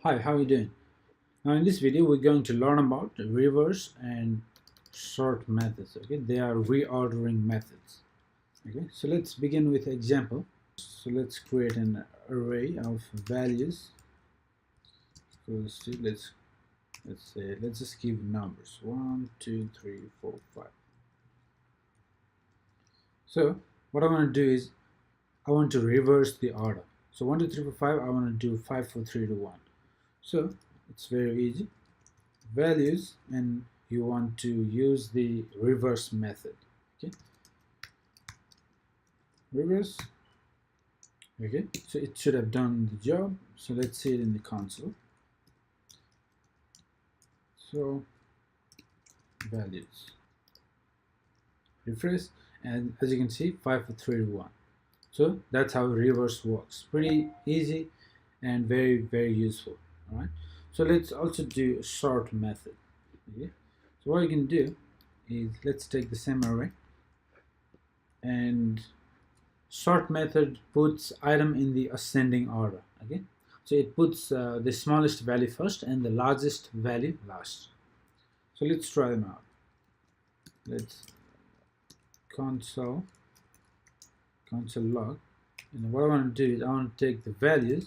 Hi, how are you doing? Now in this video we're going to learn about reverse and sort methods. Okay, they are reordering methods. Okay, so let's begin with example. So let's create an array of values. Let's just give numbers 1, 2, 3, 4, 5. So what I want to do is I want to reverse the order. So 1, 2, 3, 4, 5. I want to do 5, 4, 3, 2, 1. So it's very easy. Values, and you want to use the reverse method. Okay, reverse. Okay, so it should have done the job. So let's see it in the console. So values, refresh, and as you can see 5, 4, 3, 2, 1. So that's how reverse works. Pretty easy and very useful. All right, so let's also do sort method. Okay, so what you can do is let's take the same array, and sort method puts item in the ascending order. Okay, so it puts the smallest value first and the largest value last. So let's try them out. Let's console log, and what I want to do is I want to take the values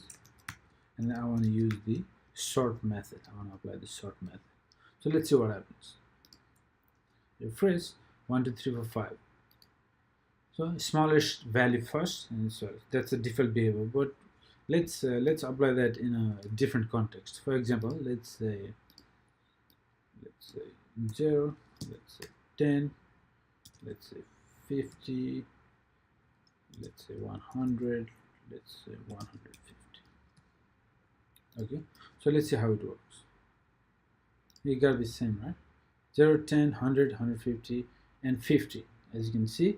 and then I want to use the sort method. I want to apply the sort method. So let's see what happens. Refresh 1, 2, 3, 4, 5. So smallest value first, and so that's a default behavior. But let's apply that in a different context. For example, let's say 0, let's say 10, let's say 50, let's say 100, let's say 150. Okay, so let's see how it works. We got the same, right? 0, 10, 100, 150, and 50. As you can see,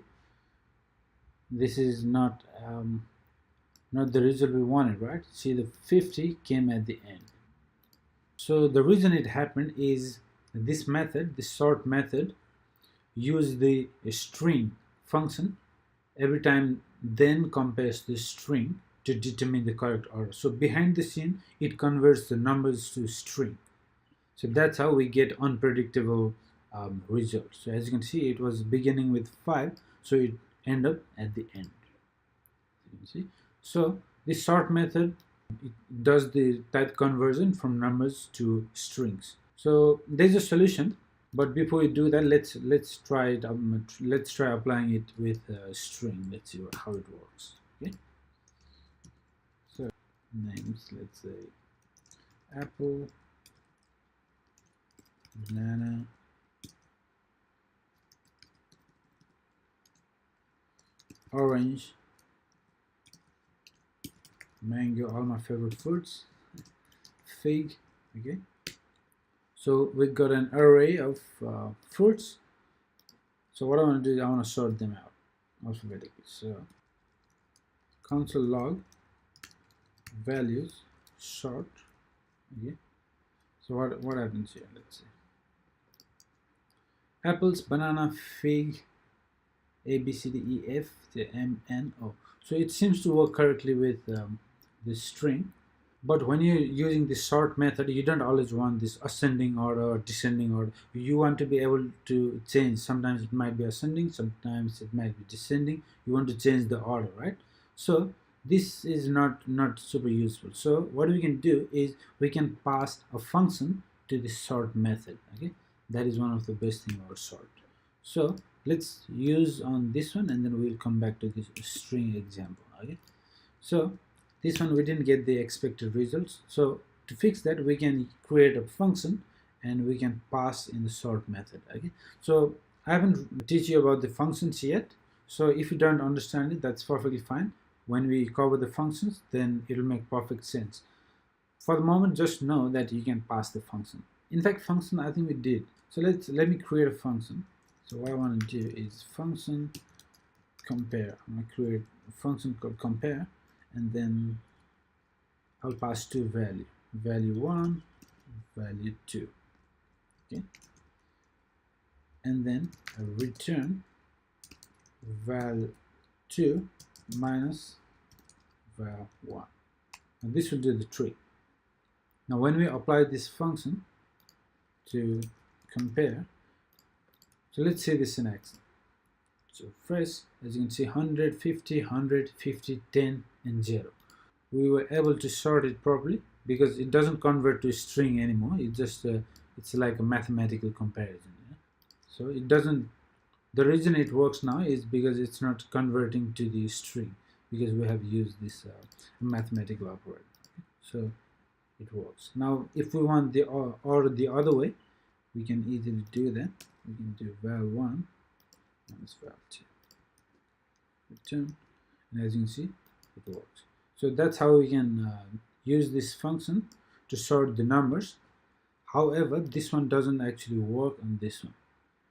this is not the result we wanted, right? See, the 50 came at the end. So the reason it happened is this method, the sort method, used the string function every time, then compares the string to determine the correct order. So behind the scene, it converts the numbers to string. So that's how we get unpredictable results. So as you can see, it was beginning with 5, so it ended up at the end. You can see. So this sort method, it does the type conversion from numbers to strings. So there's a solution, but before we do that, let's try it. Let's try applying it with a string. Let's see how it works. Okay. So names, let's say apple, banana, orange, mango, all my favorite fruits, fig. Okay, so we got an array of fruits. So what I want to do is I want to sort them out alphabetically. So console log values sort. Okay, so what happens here? Let's see. Apples, banana, fig, A, B, C, D, E, F, M, N, O. So it seems to work correctly with the string. But when you're using the sort method, you don't always want this ascending order or descending order. You want to be able to change. Sometimes it might be ascending, sometimes it might be descending. You want to change the order, right? So this is not super useful. So what we can do is we can pass a function to the sort method. Okay, that is one of the best thing about sort. So let's use on this one, and then we'll come back to this string example. Okay, so this one we didn't get the expected results. So to fix that, we can create a function and we can pass in the sort method. Okay, so I haven't teach you about the functions yet, so if you don't understand it, that's perfectly fine. When we cover the functions, then it'll make perfect sense. For the moment, just know that you can pass the function. In fact, function I think we did. So let me create a function. So what I want to do is function compare. I'm going to create a function called compare, and then I'll pass two value 1, value 2. Okay, and then I return val 2 minus val 1, and this will do the trick. Now when we apply this function to compare, so let's say this in action. So first, as you can see, 150, 150, 10 and 0. We were able to sort it properly because it doesn't convert to string anymore. It just it's like a mathematical comparison. Yeah? So it doesn't. The reason it works now is because it's not converting to the string, because we have used this mathematical operator. So it works. Now if we want the or the other way, we can easily do that. We can do val1 minus val2 return, and as you can see, it works. So that's how we can use this function to sort the numbers. However, this one doesn't actually work on this one,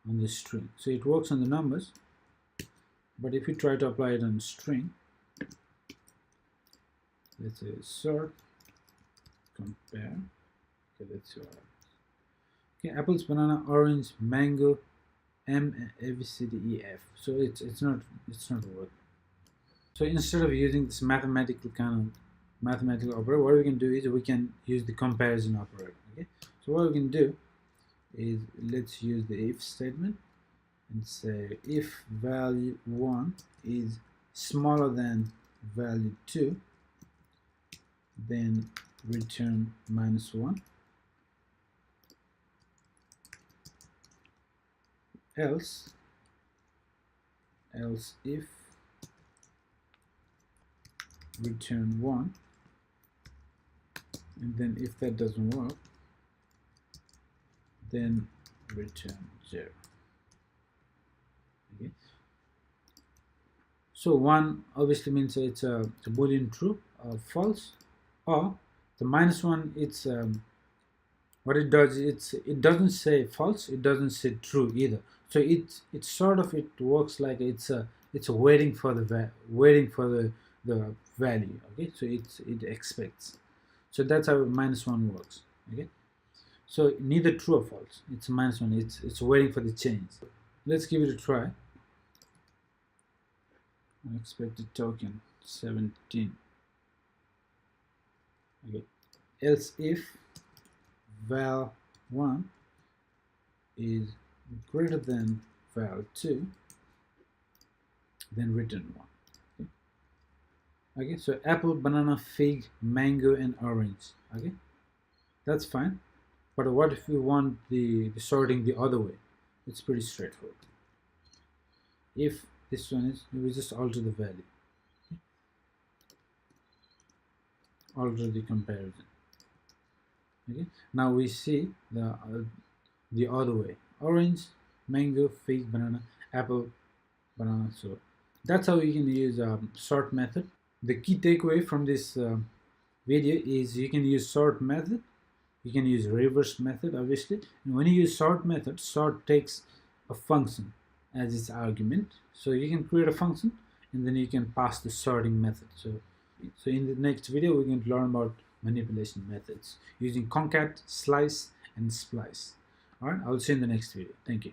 on the string. So it works on the numbers, but if you try to apply it on string, let's say sort compare. Okay, let's see what happens. Okay, apples, banana, orange, mango, M, A, B, C, D, E, F. So it's not working. So instead of using this mathematical operator, what we can do is we can use the comparison operator. Okay. So what we can do is, let's use the if statement and say if value 1 is smaller than value 2, then return -1. Else if return 1, and then if that doesn't work, then return 0. Okay. So 1 obviously means it's a boolean true or false, or the -1, it's what it does, it doesn't say false, it doesn't say true either. So it works like it's waiting for the value. Okay, so it expects. So that's how -1 works. Okay, so neither true or false, it's -1, it's waiting for the change. Let's give it a try. Unexpected token 17. Okay, else if val1 is greater than val2, then return 1. Okay, so apple, banana, fig, mango, and orange. Okay, that's fine. But what if we want the sorting the other way? It's pretty straightforward. If this one is, we just alter the value. Okay. Alter the comparison. Okay, now we see the other way: orange, mango, fig, banana, apple, banana. So that's how you can use sort method. The key takeaway from this video is you can use sort method, you can use reverse method, obviously. And when you use sort method, sort takes a function as its argument. So you can create a function and then you can pass the sorting method. So in the next video, we're going to learn about manipulation methods using concat, slice, and splice. All right, I'll see you in the next video. Thank you.